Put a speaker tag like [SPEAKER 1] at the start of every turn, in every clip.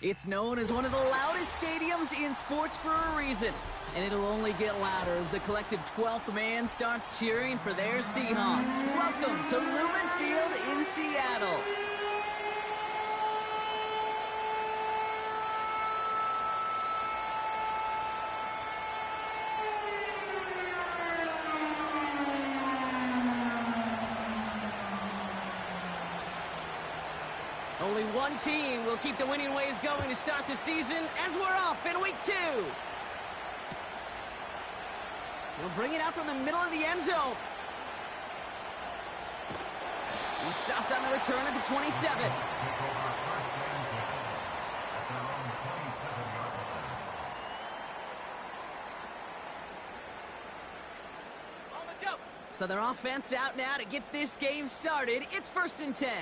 [SPEAKER 1] It's known as one of the loudest stadiums in sports for a reason, and it'll only get louder as the collective 12th man starts cheering for their Seahawks. Welcome to Lumen Field in Seattle. Only one team will keep the winning ways going to start the season as we're off in week 2. He'll bring it out from the middle of the end zone. He stopped on the return at the 27. So their offense out now to get this game started. It's 1st and 10.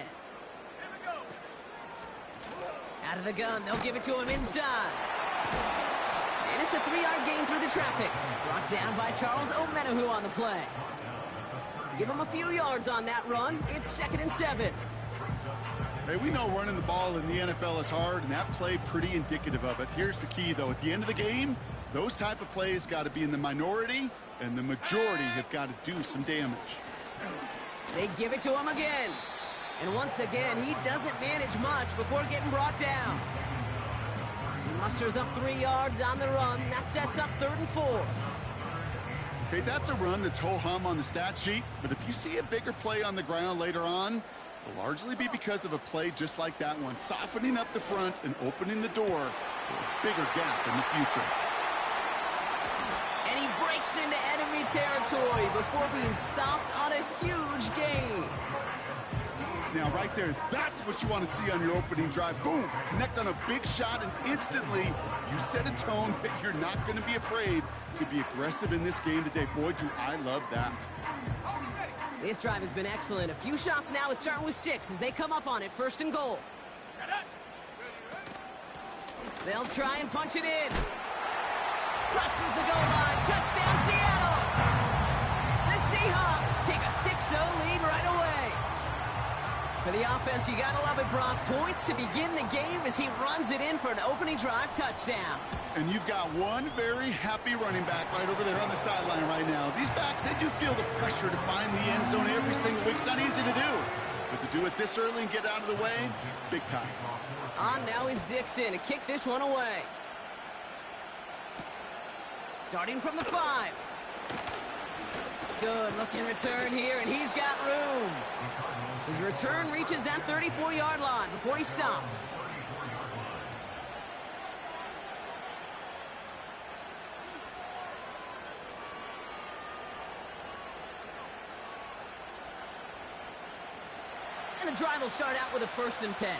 [SPEAKER 1] Out of the gun, they'll give it to him inside. And it's a 3-yard gain through the traffic. Brought down by Charles Omenahu on the play. Give him a few yards on that run. It's 2nd and 7.
[SPEAKER 2] Hey, we know running the ball in the NFL is hard, and that play pretty indicative of it. Here's the key, though. At the end of the game, those type of plays got to be in the minority, and the majority have got to do some damage.
[SPEAKER 1] They give it to him again. And once again, he doesn't manage much before getting brought down. He musters up 3 yards on the run. That sets up 3rd and 4.
[SPEAKER 2] Okay, that's a run that's ho-hum on the stat sheet, but if you see a bigger play on the ground later on, it'll largely be because of a play just like that one, softening up the front and opening the door for a bigger gap in the future.
[SPEAKER 1] And he breaks into enemy territory before being stopped on a huge gain.
[SPEAKER 2] Now, right there, that's what you want to see on your opening drive. Boom! Connect on a big shot, and instantly you set a tone that you're not going to be afraid to be aggressive in this game today. Boy, do I love that.
[SPEAKER 1] This drive has been excellent. A few shots now. It's starting with 6 as they come up on it. 1st and goal. They'll try and punch it in. Crosses the goal line. Touchdown, Seattle! The Seahawks take a 6-0 lead right away. For the offense, you gotta love it, Brock. Points to begin the game as he runs it in for an opening drive touchdown.
[SPEAKER 2] And you've got one very happy running back right over there on the sideline right now. These backs, they do feel the pressure to find the end zone every single week. It's not easy to do. But to do it this early and get out of the way, big time.
[SPEAKER 1] On now is Dixon to kick this one away. Starting from the 5. Good looking return here, and he's got room. His return reaches that 34-yard line before he stopped. And the drive will start out with a 1st and 10.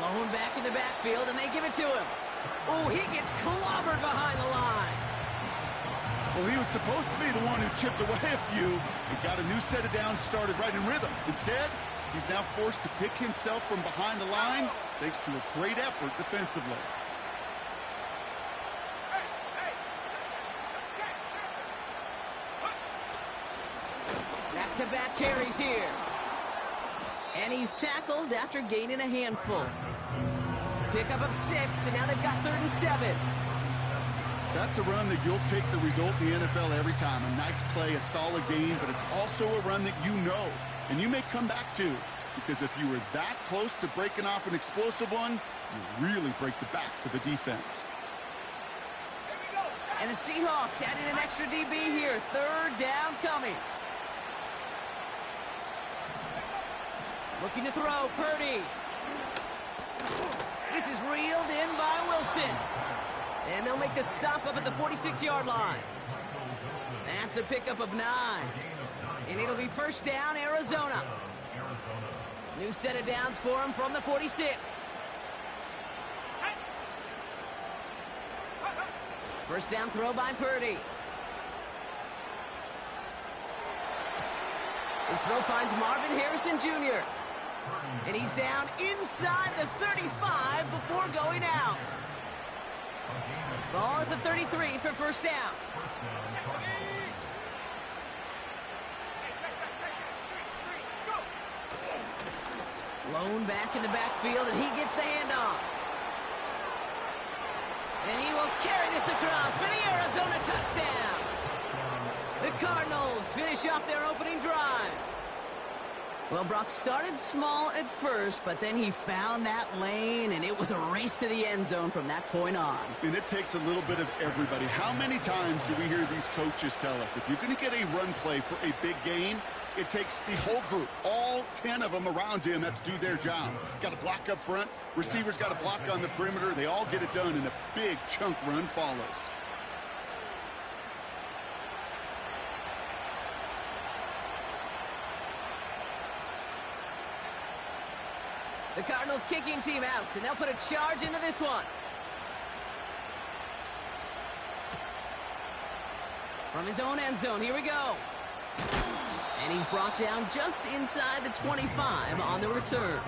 [SPEAKER 1] Lone back in the backfield, and they give it to him. Oh, he gets clobbered behind the line.
[SPEAKER 2] Well, he was supposed to be the one who chipped away a few and got a new set of downs started right in rhythm. Instead, he's now forced to pick himself from behind the line thanks to a great effort defensively.
[SPEAKER 1] Back-to-back carries here. And he's tackled after gaining a handful. Pickup of 6, and now they've got 3rd and 7.
[SPEAKER 2] That's a run that you'll take the result in the NFL every time. A nice play, a solid game, but it's also a run that you know, and you may come back to, because if you were that close to breaking off an explosive one, you really break the backs of a defense.
[SPEAKER 1] And the Seahawks added an extra DB here. 3rd down coming. Looking to throw, Purdy. This is reeled in by Wilson. And they'll make the stop up at the 46-yard line. That's a pickup of 9. And it'll be 1st down, Arizona. New set of downs for him from the 46. 1st down throw by Purdy. His throw finds Marvin Harrison Jr. And he's down inside the 35 before going out. Ball at the 33 for 1st down. Blown back in the backfield, and he gets the handoff. And he will carry this across for the Arizona touchdown. The Cardinals finish off their opening drive. Well, Brock started small at first, but then he found that lane, and it was a race to the end zone from that point on.
[SPEAKER 2] And it takes a little bit of everybody. How many times do we hear these coaches tell us, if you're going to get a run play for a big gain, it takes the whole group, all 10 of them around him have to do their job. Got to block up front, receivers got to block on the perimeter. They all get it done, and a big chunk run follows.
[SPEAKER 1] The Cardinals kicking team out, and they'll put a charge into this one. From his own end zone, here we go. And he's brought down just inside the 25 on the return.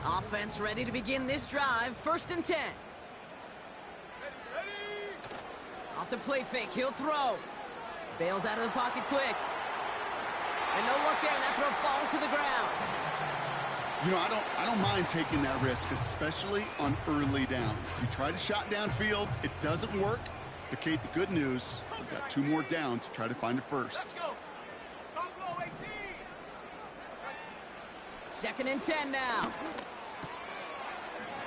[SPEAKER 1] Offense ready to begin this drive. 1st and 10. Off the play fake, he'll throw. Bails out of the pocket quick. And no look there, that throw falls to the ground.
[SPEAKER 2] You know, I don't mind taking that risk, especially on early downs. You try to shot downfield, it doesn't work. But Kate, the good news, we've got 2 more downs to try to find a first.
[SPEAKER 1] 2nd and 10 now.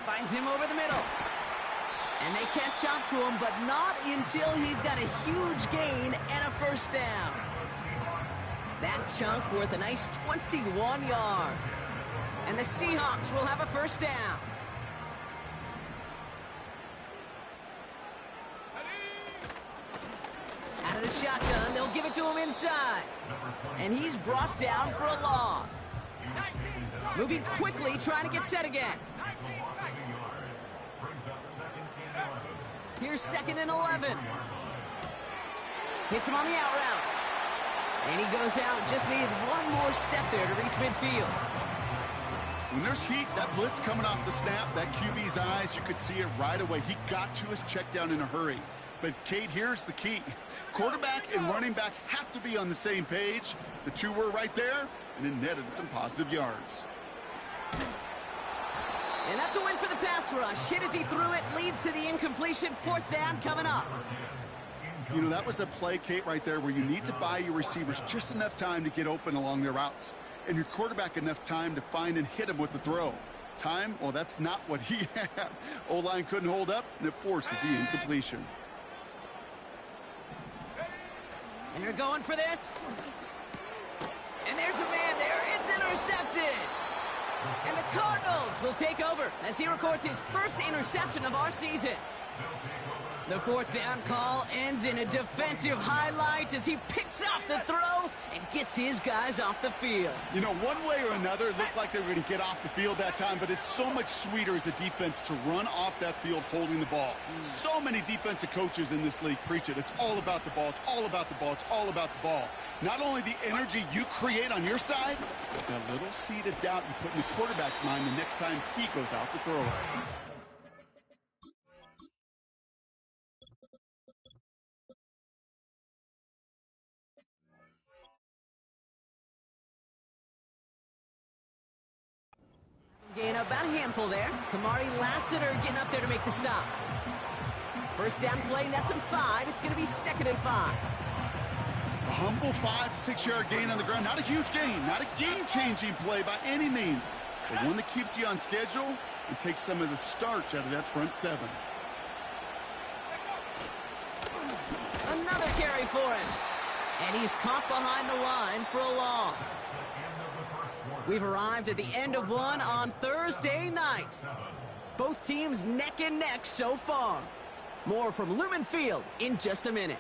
[SPEAKER 1] Finds him over the middle. And they catch up to him, but not until he's got a huge gain and a first down. That chunk worth a nice 21 yards. And the Seahawks will have a first down. Out of the shotgun, they'll give it to him inside. And he's brought down for a loss. Moving quickly, trying to get set again. Here's 2nd and 11. Hits him on the out route. And he goes out, just needed one more step there to reach midfield.
[SPEAKER 2] When there's heat, that blitz coming off the snap, that QB's eyes, you could see it right away. He got to his check down in a hurry. But, Kate, here's the key. Quarterback and running back have to be on the same page. The 2 were right there, and it netted some positive yards.
[SPEAKER 1] And that's a win for the pass rush. Hit as he threw it, leads to the incompletion. 4th down coming up.
[SPEAKER 2] You know, that was a play, Kate, right there where you need to buy your receivers just enough time to get open along their routes. And your quarterback enough time to find and hit him with the throw. Time? Well, that's not what he had. O-line couldn't hold up, and it forces the incompletion.
[SPEAKER 1] And they're going for this. And there's a man there. It's intercepted. And the Cardinals will take over as he records his first interception of our season. The 4th down call ends in a defensive highlight as he picks up the throw and gets his guys off the field.
[SPEAKER 2] You know, one way or another, it looked like they were going to get off the field that time, but it's so much sweeter as a defense to run off that field holding the ball. So many defensive coaches in this league preach it. It's all about the ball. It's all about the ball. It's all about the ball. Not only the energy you create on your side, but that little seed of doubt you put in the quarterback's mind the next time he goes out to throw it.
[SPEAKER 1] Gain about a handful there. Kamari Lassiter getting up there to make the stop. First down play, nets him 5. It's going to be 2nd and 5.
[SPEAKER 2] A humble 5 to 6 yard gain on the ground. Not a huge gain, not a game-changing play by any means, but one that keeps you on schedule and takes some of the starch out of that front 7.
[SPEAKER 1] Another carry for him. And he's caught behind the line for a loss. We've arrived at the end of one on Thursday night. Both teams neck and neck so far. More from Lumen Field in just a minute.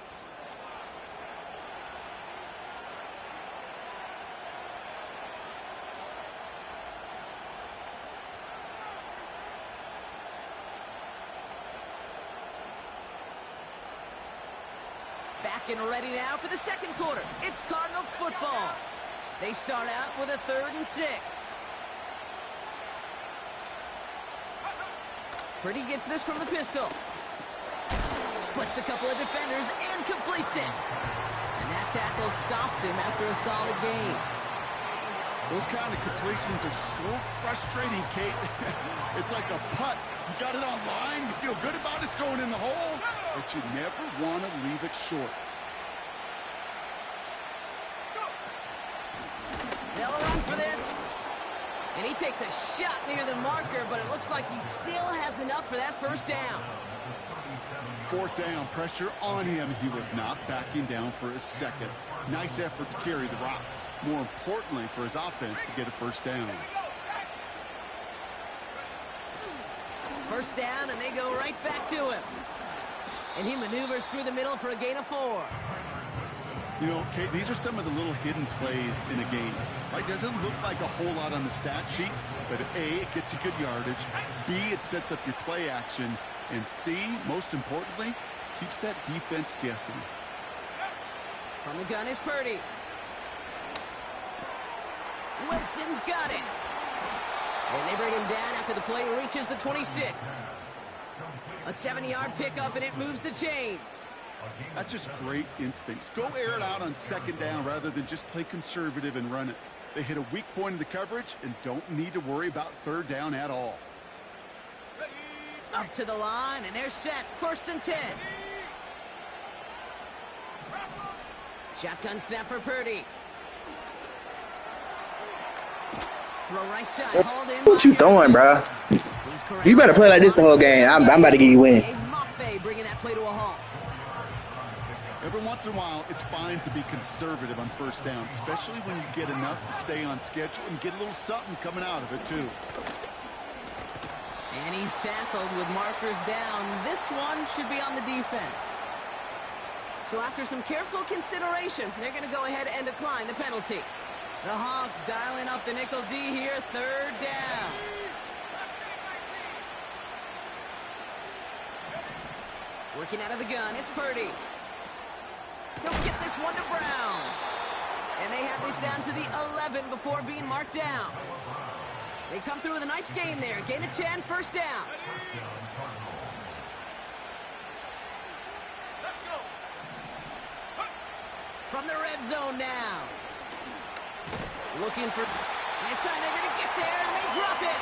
[SPEAKER 1] Back and ready now for the 2nd quarter. It's Cardinals football. They start out with a 3rd and 6. Purdy gets this from the pistol. Splits a couple of defenders and completes it. And that tackle stops him after a solid gain.
[SPEAKER 2] Those kind of completions are so frustrating, Kate. It's like a putt. You got it on line, you feel good about it's going in the hole, but you never want to leave it short.
[SPEAKER 1] They'll run for this. And he takes a shot near the marker, but it looks like he still has enough for that first down.
[SPEAKER 2] Fourth down, pressure on him. He was not backing down for a second. Nice effort to carry the rock. More importantly for his offense to get a first down.
[SPEAKER 1] First down, and they go right back to him. And he maneuvers through the middle for a gain of 4.
[SPEAKER 2] You know, Kate, these are some of the little hidden plays in a game. It doesn't look like a whole lot on the stat sheet, but A, it gets you good yardage. B, it sets up your play action. And C, most importantly, keeps that defense guessing.
[SPEAKER 1] From the gun is Purdy. Wilson's got it. And they bring him down after the play reaches the 26. A 70-yard pickup, and it moves the chains.
[SPEAKER 2] That's just great instincts. Go air it out on second down rather than just play conservative and run it. They hit a weak point in the coverage and don't need to worry about third down at all.
[SPEAKER 1] Up to the line, and they're set. First and 10. Shotgun snap for Purdy. Throw right side, hauled in.
[SPEAKER 3] What you throwing, bro? You better play like this the whole game. I'm about to get you win.
[SPEAKER 1] Bringing that play to a halt.
[SPEAKER 2] Every once in a while, it's fine to be conservative on first down, especially when you get enough to stay on schedule and get a little something coming out of it, too.
[SPEAKER 1] And he's tackled with markers down. This one should be on the defense. So after some careful consideration, they're going to go ahead and decline the penalty. The Hawks dialing up the nickel D here, third down. Working out of the gun, it's Purdy. He'll get this one to Brown. And they have this down to the 11 before being marked down. They come through with a nice gain there. Gain of 10, first down. From the red zone now. Looking for... This time they're going to get there, and they drop it.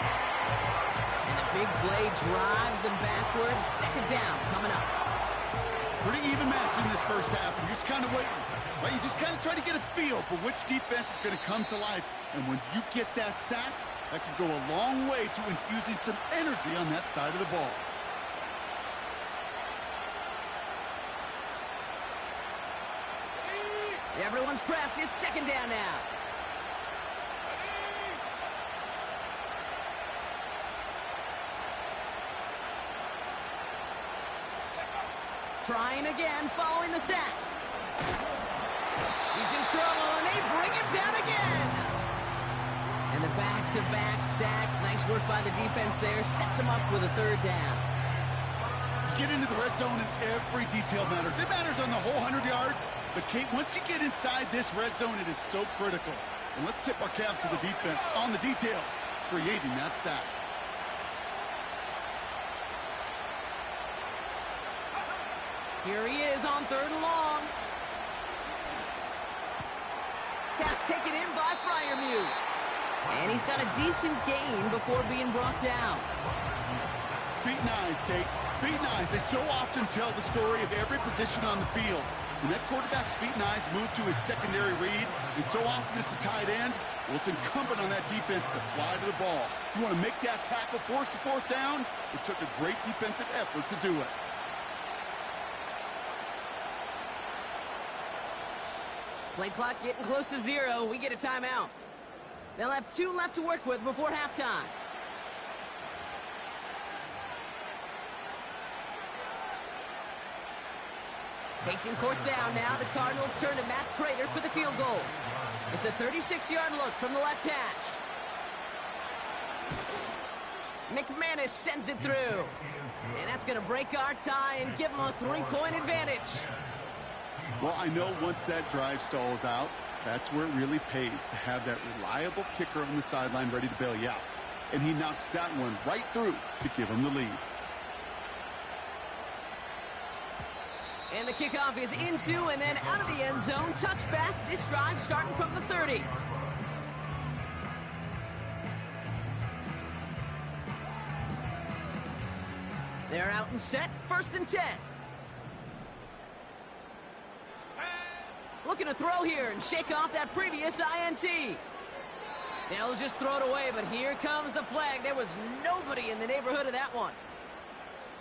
[SPEAKER 1] And the big play drives them backwards. Second down coming up.
[SPEAKER 2] Pretty even match in this first half, and you're just kind of waiting. Right? You just kind of try to get a feel for which defense is going to come to life. And when you get that sack, that can go a long way to infusing some energy on that side of the ball.
[SPEAKER 1] Everyone's prepped. It's second down now. Trying again, following the sack. He's in trouble, and they bring him down again. And the back-to-back sacks. Nice work by the defense there. Sets him up with a third down.
[SPEAKER 2] Get into the red zone, and every detail matters. It matters on the whole 100 yards. But, Kate, once you get inside this red zone, it is so critical. And let's tip our cap to the defense on the details, creating that sack.
[SPEAKER 1] Here he is on third and long. Pass taken in by Freiermuth. And he's got a decent gain before being brought down.
[SPEAKER 2] Feet and eyes, Kate. Feet and eyes. They so often tell the story of every position on the field. When that quarterback's feet and eyes move to his secondary read, and so often it's a tight end, well, it's incumbent on that defense to fly to the ball. You want to make that tackle, force the fourth down? It took a great defensive effort to do it.
[SPEAKER 1] Play clock getting close to 0. We get a timeout. They'll have 2 left to work with before halftime. Facing fourth down now, the Cardinals turn to Matt Prater for the field goal. It's a 36-yard look from the left hash. McManus sends it through. And that's going to break our tie and give them a 3-point advantage.
[SPEAKER 2] Well, I know once that drive stalls out, that's where it really pays to have that reliable kicker on the sideline ready to bail you out. And he knocks that one right through to give him the lead.
[SPEAKER 1] And the kickoff is into and then out of the end zone. Touchback. This drive starting from the 30. They're out and set. 1st and 10. Looking to throw here and shake off that previous INT. They'll just throw it away, but here comes the flag. There was nobody in the neighborhood of that one.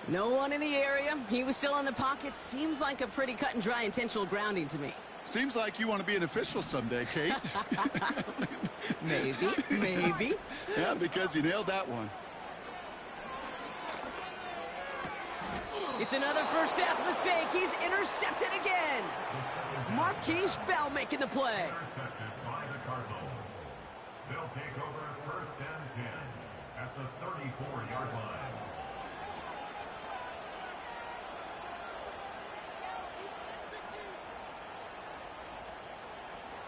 [SPEAKER 1] No one in the area. He was still in the pocket. Seems like a pretty cut and dry intentional grounding to me.
[SPEAKER 2] Seems like you want to be an official someday, Kate.
[SPEAKER 1] Maybe.
[SPEAKER 2] Yeah, because you nailed that one.
[SPEAKER 1] It's another first half mistake. He's intercepted again. Marquise Bell making the play.
[SPEAKER 4] They'll take over 1st and 10 at the 34-yard line.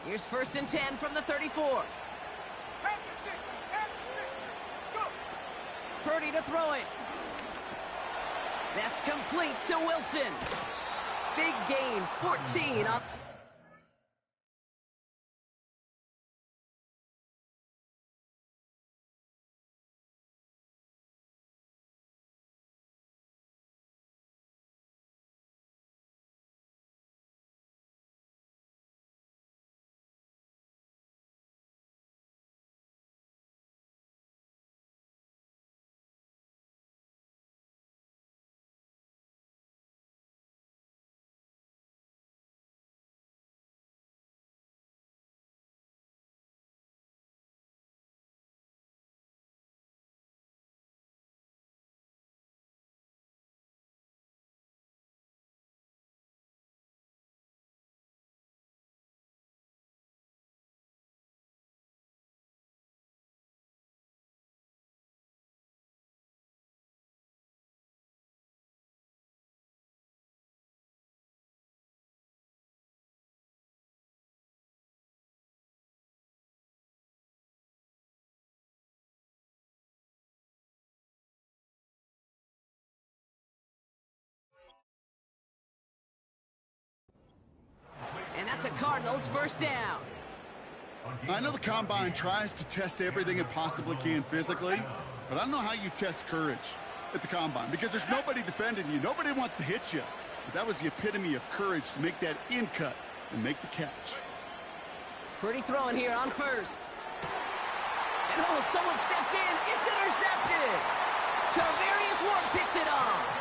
[SPEAKER 1] Here's 1st and 10 from the 34. Purdy to throw it. That's complete to Wilson. Big gain, 14 on... And that's a Cardinals 1st down.
[SPEAKER 2] I know the Combine tries to test everything it possibly can physically, but I don't know how you test courage at the Combine because there's nobody defending you. Nobody wants to hit you. But that was the epitome of courage to make that in cut and make the catch.
[SPEAKER 1] Purdy throwing here on 1st. And someone stepped in. It's intercepted. Tarvarius Ward picks it off.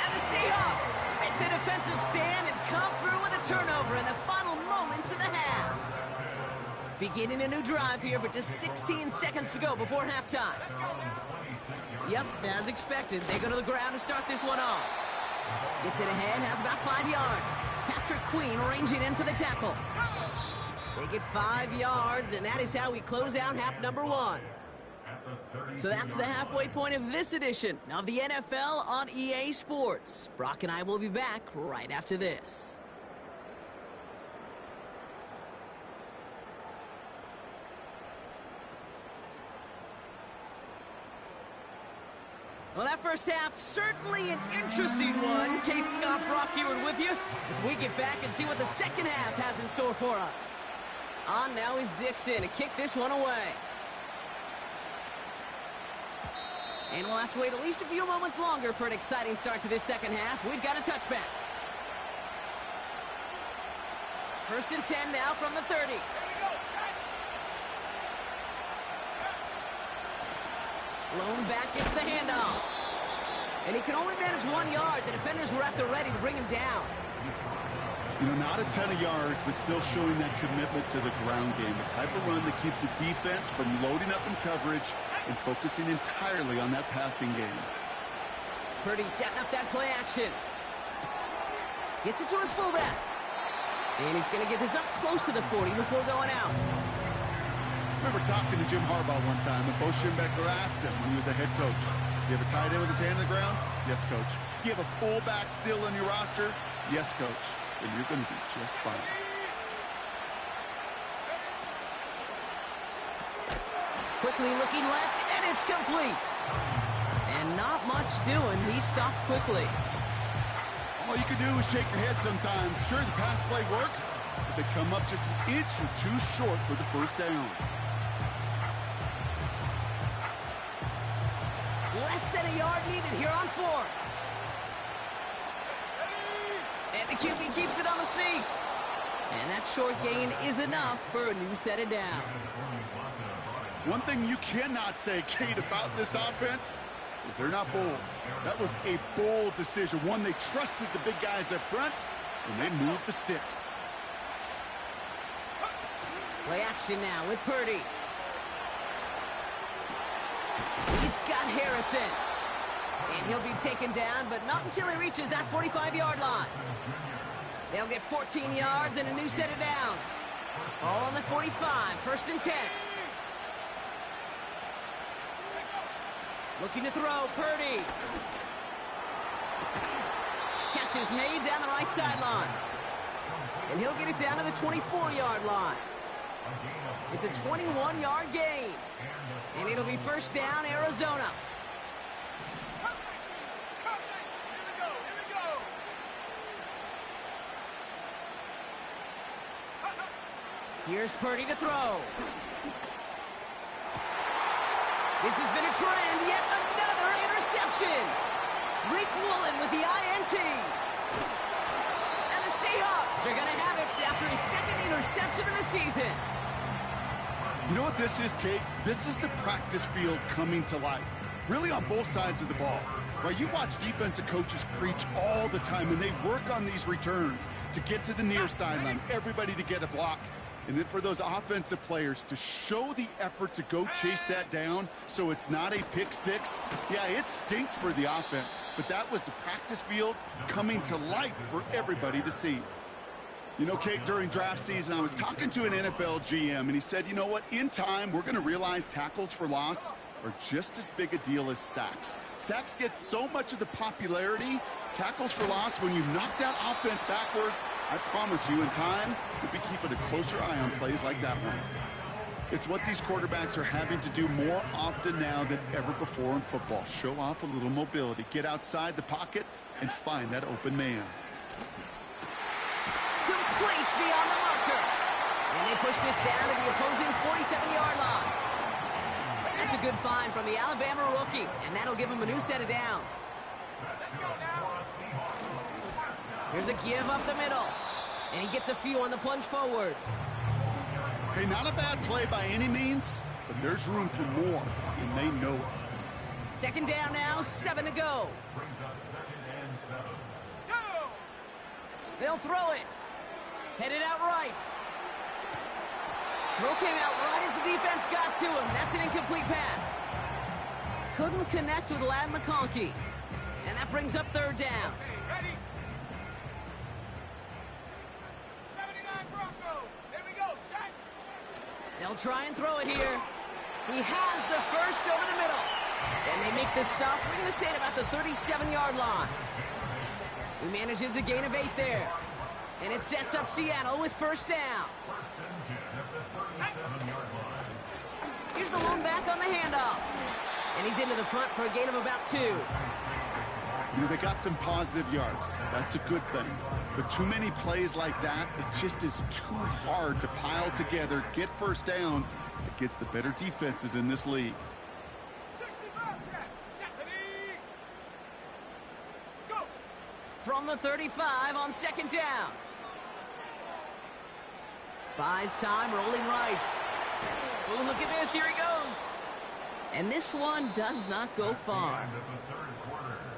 [SPEAKER 1] And the Seahawks make the defensive stand and come through with a turnover in the final moments of the half. Beginning a new drive here, but just 16 seconds to go before halftime. Yep, as expected, they go to the ground to start this one off. Gets it ahead, has about 5 yards. Patrick Queen ranging in for the tackle. They get 5 yards, and that is how we close out half number 1. So that's the halfway point of this edition of the NFL on EA Sports. Brock and I will be back right after this. Well, that first half, certainly an interesting one. Kate Scott, Brock Ewart with you as we get back and see what the second half has in store for us. On now is Dixon to kick this one away. And we'll have to wait at least a few moments longer for an exciting start to this second half. We've got a touchback. 1st and 10 now from the 30. Lone back gets the handoff. And he can only manage 1 yard. The defenders were at the ready to bring him down.
[SPEAKER 2] You know, not a ton of yards, but still showing that commitment to the ground game. A type of run that keeps the defense from loading up in coverage and focusing entirely on that passing game.
[SPEAKER 1] Purdy setting up that play action. Gets it to his fullback. And he's going to get this up close to the 40 before going out.
[SPEAKER 2] I remember talking to Jim Harbaugh one time, and Bo Schembechler asked him when he was a head coach, "Do you have a tight end with his hand on the ground?" "Yes, coach." "Do you have a fullback still on your roster?" "Yes, coach." "Then you're going to be just fine."
[SPEAKER 1] Quickly looking left, and it's complete. And not much doing. He stopped quickly.
[SPEAKER 2] All you can do is shake your head sometimes. Sure, the pass play works, but they come up just an inch or two short for the first down.
[SPEAKER 1] Less than a yard needed here on fourth. And the QB keeps it on the sneak. And that short gain is enough for a new set of downs.
[SPEAKER 2] One thing you cannot say, Kate, about this offense is they're not bold. That was a bold decision, one they trusted the big guys up front, and they moved the sticks.
[SPEAKER 1] Play action now with Purdy. He's got Harrison. And he'll be taken down, but not until he reaches that 45-yard line. They'll get 14 yards and a new set of downs. All on the 45, first and 10. Looking to throw, Purdy. Catch is made down the right sideline. And he'll get it down to the 24-yard line. It's a 21-yard gain. And it'll be first down, Arizona. Here's Purdy to throw. This has been a trend, yet another interception. Rick Woolen with the INT. And the Seahawks are going to have it after his second interception of the season.
[SPEAKER 2] You know what this is, Kate? This is the practice field coming to life. Really on both sides of the ball. Right, you watch defensive coaches preach all the time, and they work on these returns to get to the near sideline, everybody to get a block. And then for those offensive players to show the effort to go chase that down so it's not a pick six, yeah, it stinks for the offense. But that was the practice field coming to life for everybody to see. You know, Kate, during draft season, I was talking to an NFL GM, and he said, you know what, in time, we're going to realize tackles for loss are just as big a deal as sacks. Sacks get so much of the popularity. Tackles for loss, when you knock that offense backwards, I promise you, in time, we'll be keeping a closer eye on plays like that one. It's what these quarterbacks are having to do more often now than ever before in football. Show off a little mobility, get outside the pocket, and find that open man.
[SPEAKER 1] Complete beyond the marker. And they push this down to the opposing 47-yard line. That's a good find from the Alabama rookie, and that'll give him a new set of downs. Here's a give up the middle, and he gets a few on the plunge forward.
[SPEAKER 2] Hey, not a bad play by any means, but there's room for more, and they know it.
[SPEAKER 1] Second down now, 7 to go. They'll throw it. Headed out right. Throw came out right as the defense got to him. That's an incomplete pass. Couldn't connect with Ladd McConkey. And that brings up third down.
[SPEAKER 5] Ready? 79 Broncos. There we go. Set.
[SPEAKER 1] They'll try and throw it here. He has the first over the middle. And they make the stop. We're going to say at about the 37-yard line. He manages a gain of 8 there. And it sets up Seattle with first down. Here's the lone back on the handoff. And he's into the front for a gain of about 2.
[SPEAKER 2] You know, they got some positive yards. That's a good thing. But too many plays like that, it just is too hard to pile together, get first downs. It gets the better defenses in this league.
[SPEAKER 5] 65, set. Go.
[SPEAKER 1] From the 35 on second down. Buys time, rolling right. Oh, look at this. Here he goes. And this one does not go far.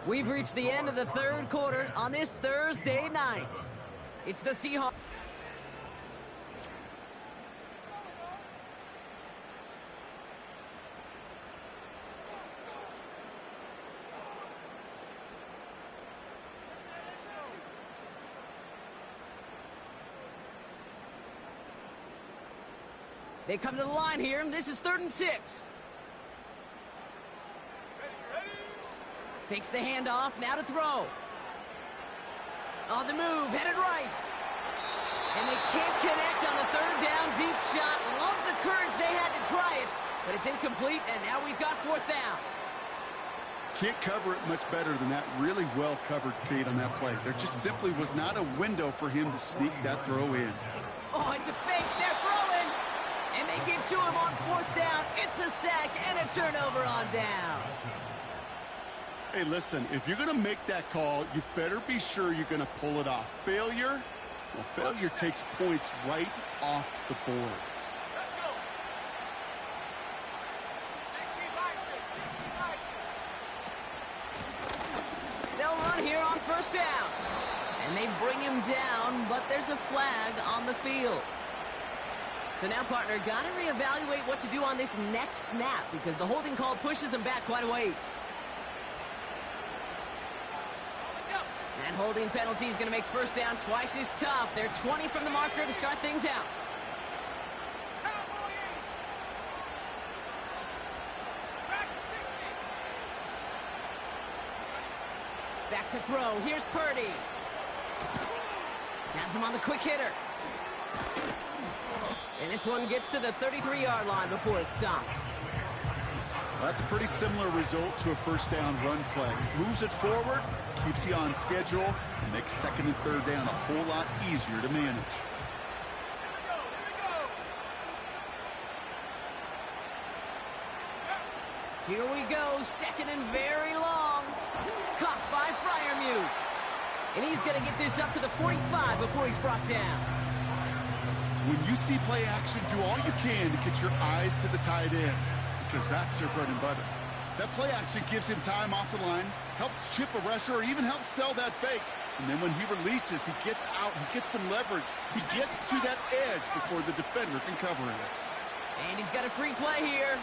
[SPEAKER 1] We've reached the end of the third quarter on this Thursday night. It's the Seahawks. They come to the line here. This is 3rd and 6. Fakes the handoff, now to throw. On the move, headed right. And they can't connect on the third down deep shot. Love the courage they had to try it, but it's incomplete, and now we've got 4th down.
[SPEAKER 2] can't cover it much better than that. Really well covered, Kate, on that play. There just simply was not a window for him to sneak that throw in.
[SPEAKER 1] Oh, it's a fake. They're throwing. And they get to him on 4th down. It's a sack and a turnover on down.
[SPEAKER 2] Hey, listen, if you're going to make that call, you better be sure you're going to pull it off. Failure? Well, failure takes points right off the board.
[SPEAKER 5] Let's go. 60 by 6. 60 by 6.
[SPEAKER 1] They'll run here on 1st down. And they bring him down, but there's a flag on the field. So now, partner, got to reevaluate what to do on this next snap because the holding call pushes him back quite a ways. That holding penalty is going to make 1st down twice as tough. They're 20 from the marker to start things out. Back to throw. Here's Purdy. Has him on the quick hitter. And this one gets to the 33-yard line before it's stopped.
[SPEAKER 2] Well, that's a pretty similar result to a 1st down run play. Moves it forward, keeps you on schedule, and makes 2nd and 3rd down a whole lot easier to manage.
[SPEAKER 1] Here we go, 2nd and very long. Caught by Freiermuth. And he's going to get this up to the 45 before he's brought down.
[SPEAKER 2] When you see play action, do all you can to get your eyes to the tight end because that's their bread and butter. That play action gives him time off the line, helps chip a rusher, or even helps sell that fake. And then when he releases, he gets out, he gets some leverage. He gets to that edge before the defender can cover him.
[SPEAKER 1] And he's got a free play here.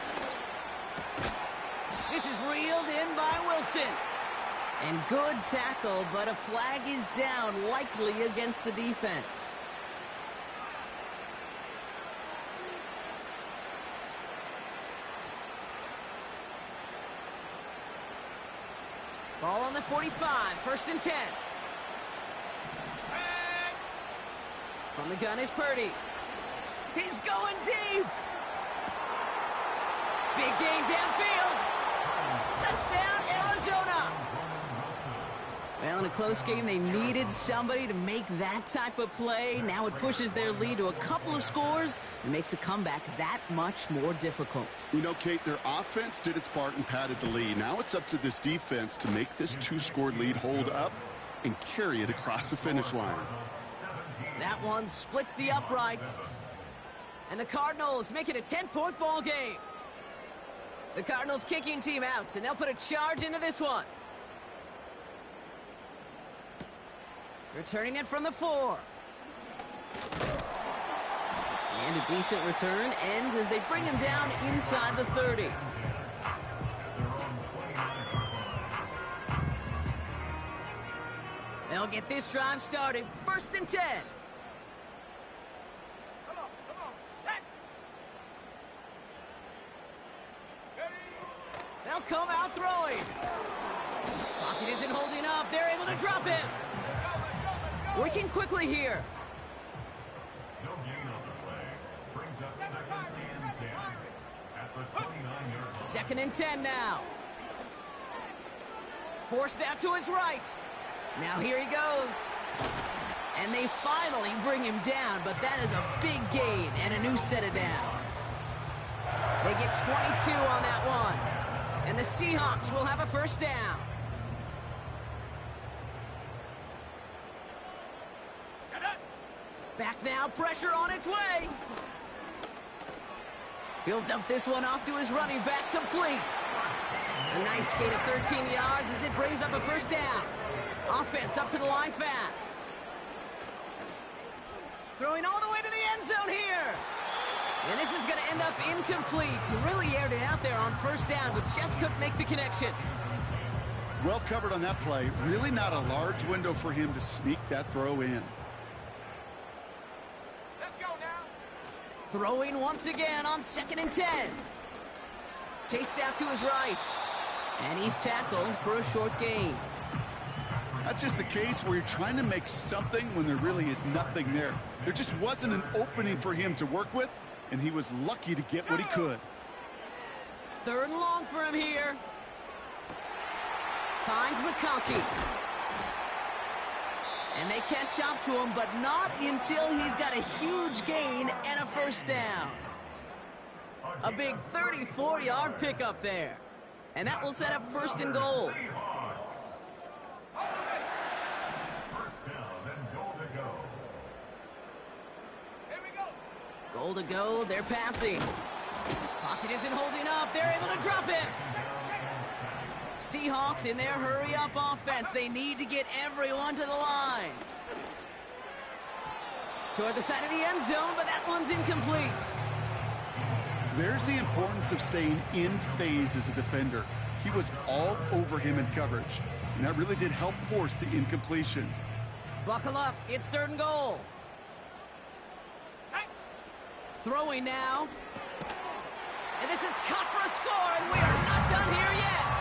[SPEAKER 1] This is reeled in by Wilson. And good tackle, but a flag is down, likely against the defense. Ball on the 45, 1st and 10. From the gun is Purdy. He's going deep. Big gain downfield. Touchdown, Arizona. Well, in a close game, they needed somebody to make that type of play. Now it pushes their lead to a couple of scores and makes a comeback that much more difficult.
[SPEAKER 2] You know, Kate, their offense did its part and padded the lead. Now it's up to this defense to make this 2-score lead hold up and carry it across the finish line.
[SPEAKER 1] That one splits the uprights. And the Cardinals make it a 10-point ball game. The Cardinals kicking team out, and they'll put a charge into this one. Returning it from the 4. And a decent return ends as they bring him down inside the 30. They'll get this drive started. 1st and 10.
[SPEAKER 5] Come on, set. Ready.
[SPEAKER 1] They'll come out throwing. Pocket isn't holding up. They're able to drop him. Working quickly here.
[SPEAKER 4] No gain on the play. Brings us 2nd and 10 at the 29-yard line.
[SPEAKER 1] 2nd and 10 now. Forced out to his right. Now here he goes. And they finally bring him down, but that is a big gain and a new set of downs. They get 22 on that one. And the Seahawks will have a 1st down. Back now, pressure on its way. He'll dump this one off to his running back, complete. A nice gain of 13 yards as it brings up a 1st down. Offense up to the line fast. Throwing all the way to the end zone here. And this is going to end up incomplete. He really aired it out there on 1st down, but just couldn't make the connection.
[SPEAKER 2] Well covered on that play. Really not a large window for him to sneak that throw in.
[SPEAKER 1] Throwing once again on 2nd and 10. Chased out to his right. And he's tackled for a short gain.
[SPEAKER 2] That's just a case where you're trying to make something when there really is nothing there. There just wasn't an opening for him to work with, and he was lucky to get what he could.
[SPEAKER 1] 3rd and long for him here. Finds McConkey. And they catch up to him, but not until he's got a huge gain and a first down. A big 34-yard pickup there. And that will set up first and goal.
[SPEAKER 4] First down and goal to go.
[SPEAKER 5] Here we go.
[SPEAKER 1] Goal to go, they're passing. Pocket isn't holding up, they're able to drop it. Seahawks in their hurry-up offense. They need to get everyone to the line. Toward the side of the end zone, but that one's incomplete.
[SPEAKER 2] There's the importance of staying in phase as a defender. He was all over him in coverage, and that really did help force the incompletion.
[SPEAKER 1] Buckle up, it's third and goal. Throwing now. And this is cut for a score, and we are not done here yet.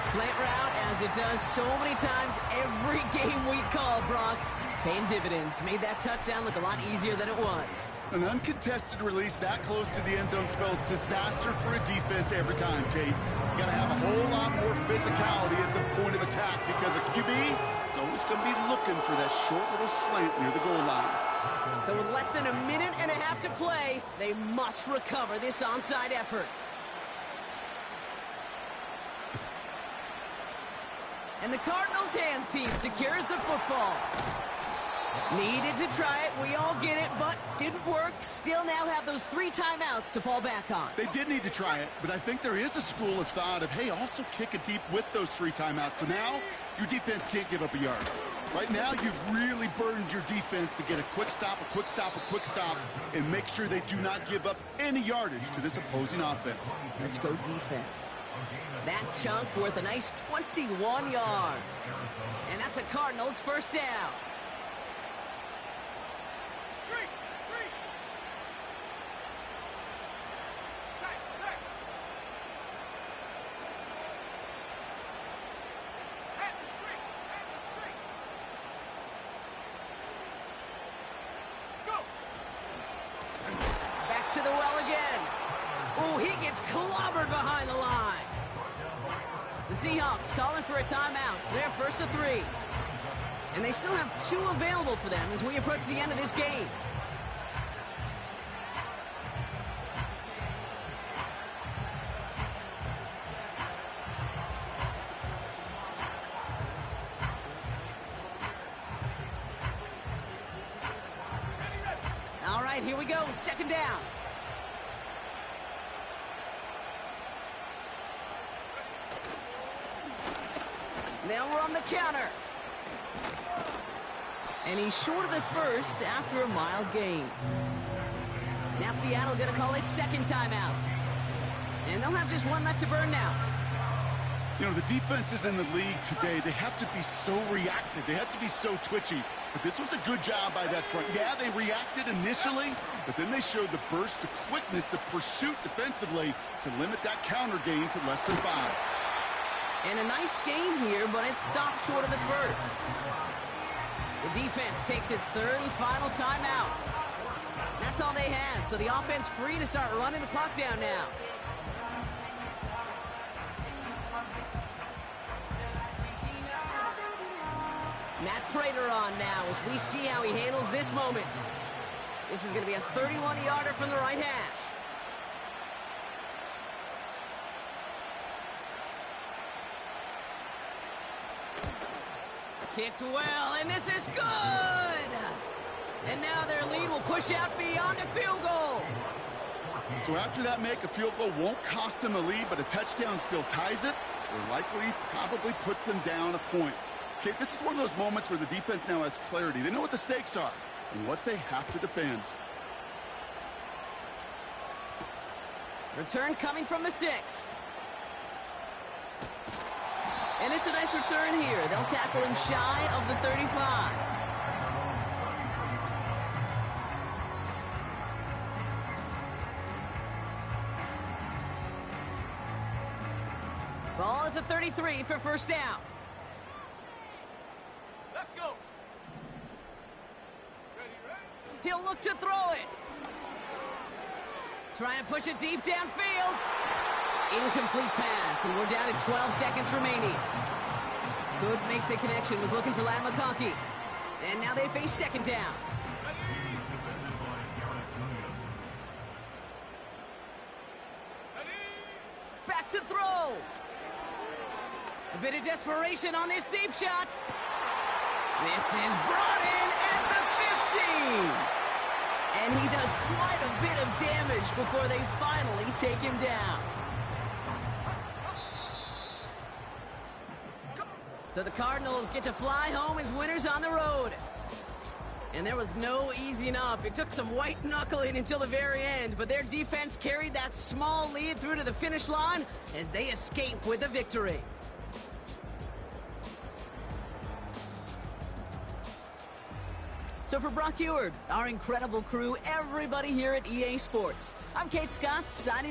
[SPEAKER 1] Slant route, as it does so many times every game we call, Brock. Paying dividends. Made that touchdown look a lot easier than it was.
[SPEAKER 2] An uncontested release that close to the end zone spells disaster for a defense every time, Kate. You got to have a whole lot more physicality at the point of attack because a QB is always going to be looking for that short little slant near the goal line.
[SPEAKER 1] So with less than a minute and a half to play, they must recover this onside effort. And the Cardinals' hands team secures the football. Needed to try it, we all get it, but didn't work. Still now have those 3 timeouts to fall back on.
[SPEAKER 2] They did need to try it, but I think there is a school of thought of, hey, also kick it deep with those 3 timeouts. So now your defense can't give up a yard. Right now, you've really burdened your defense to get a quick stop, a quick stop, a quick stop, and make sure they do not give up any yardage to this opposing offense.
[SPEAKER 1] Let's go defense. That chunk worth a nice 21 yards. And that's a Cardinals first down.
[SPEAKER 5] Street. Check. At the street. Go.
[SPEAKER 1] Back to the well again. Oh, he gets clobbered behind the line. The Seahawks calling for a timeout. So they're first to 3. And they still have 2 available for them as we approach the end of this game. All right, here we go. Second down. Now we're on the counter. And he's short of the first after a mild gain. Now Seattle going to call it second timeout. And they'll have just 1 left to burn now.
[SPEAKER 2] You know, the defenses in the league today, they have to be so reactive. They have to be so twitchy. But this was a good job by that front. Yeah, they reacted initially, but then they showed the burst, the quickness, the pursuit defensively to limit that counter gain to less than 5.
[SPEAKER 1] And a nice game here, but it stopped short of the first. The defense takes its 3rd and final timeout. That's all they had, so the offense free to start running the clock down now. Matt Prater on now as we see how he handles this moment. This is going to be a 31-yarder from the right hash. Kicked well, and this is good! And now their lead will push out beyond a field goal.
[SPEAKER 2] So after that make, a field goal won't cost them a lead, but a touchdown still ties it, or likely probably puts them down a point. Okay, this is one of those moments where the defense now has clarity. They know what the stakes are and what they have to defend.
[SPEAKER 1] Return coming from the 6. And it's a nice return here. They'll tackle him shy of the 35. Ball at the 33 for first down.
[SPEAKER 5] Let's go. Ready?
[SPEAKER 1] He'll look to throw it. Trying to push it deep downfield. Incomplete pass, and we're down to 12 seconds remaining. Couldn't make the connection, was looking for Lat McConkey. And now they face second down. Back to throw. A bit of desperation on this deep shot. This is brought in at the 15. And he does quite a bit of damage before they finally take him down. So the Cardinals get to fly home as winners on the road. And there was no easing up. It took some white knuckling until the very end, but their defense carried that small lead through to the finish line as they escape with a victory. So for Brock Eward, our incredible crew, everybody here at EA Sports, I'm Kate Scott signing